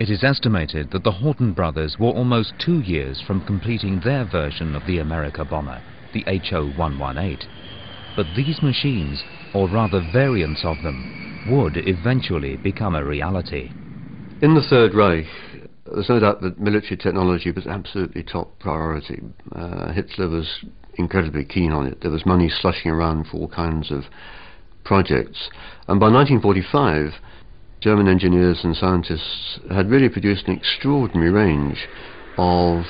It is estimated that the Horton brothers were almost 2 years from completing their version of the America bomber, the HO-118. But these machines, or rather variants of them, would eventually become a reality. In the Third Reich, there's no doubt that military technology was absolutely top priority. Hitler was incredibly keen on it. There was money slushing around for all kinds of projects. And by 1945, German engineers and scientists had really produced an extraordinary range of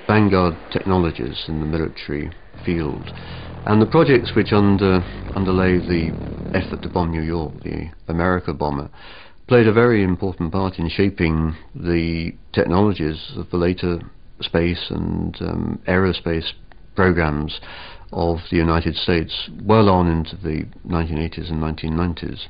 vanguard technologies in the military field. And the projects which underlay the effort to bomb New York, the America bomber, played a very important part in shaping the technologies of the later space and aerospace programs of the United States well on into the 1980s and 1990s.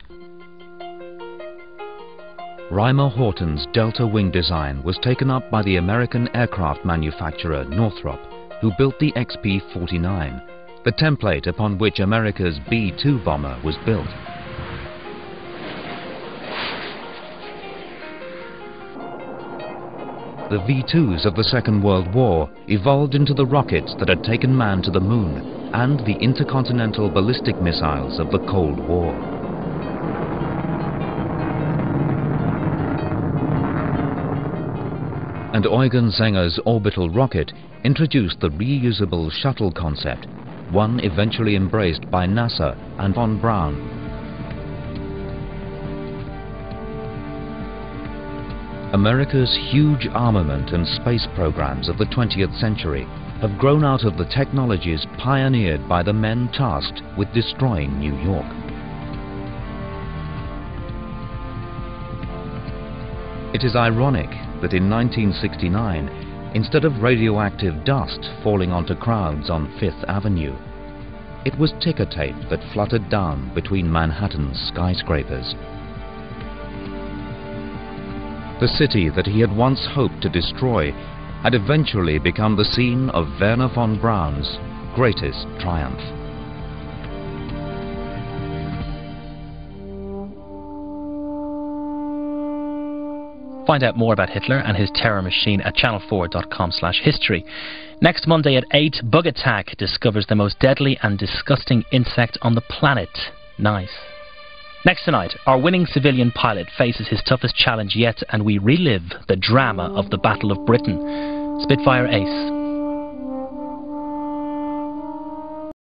Reimer Horton's Delta wing design was taken up by the American aircraft manufacturer Northrop, who built the XP-49, the template upon which America's B-2 bomber was built. The V-2s of the Second World War evolved into the rockets that had taken man to the moon and the intercontinental ballistic missiles of the Cold War. And Eugen Zenger's orbital rocket introduced the reusable shuttle concept, one eventually embraced by NASA and von Braun. America's huge armament and space programs of the 20th century have grown out of the technologies pioneered by the men tasked with destroying New York. It is ironic that in 1969, instead of radioactive dust falling onto crowds on Fifth Avenue, it was ticker tape that fluttered down between Manhattan's skyscrapers. The city that he had once hoped to destroy had eventually become the scene of Wernher von Braun's greatest triumph. Find out more about Hitler and his terror machine at channel4.com/history. Next Monday at 8, Bug Attack discovers the most deadly and disgusting insect on the planet. Nice. Next tonight, our winning civilian pilot faces his toughest challenge yet, and we relive the drama of the Battle of Britain. Spitfire Ace.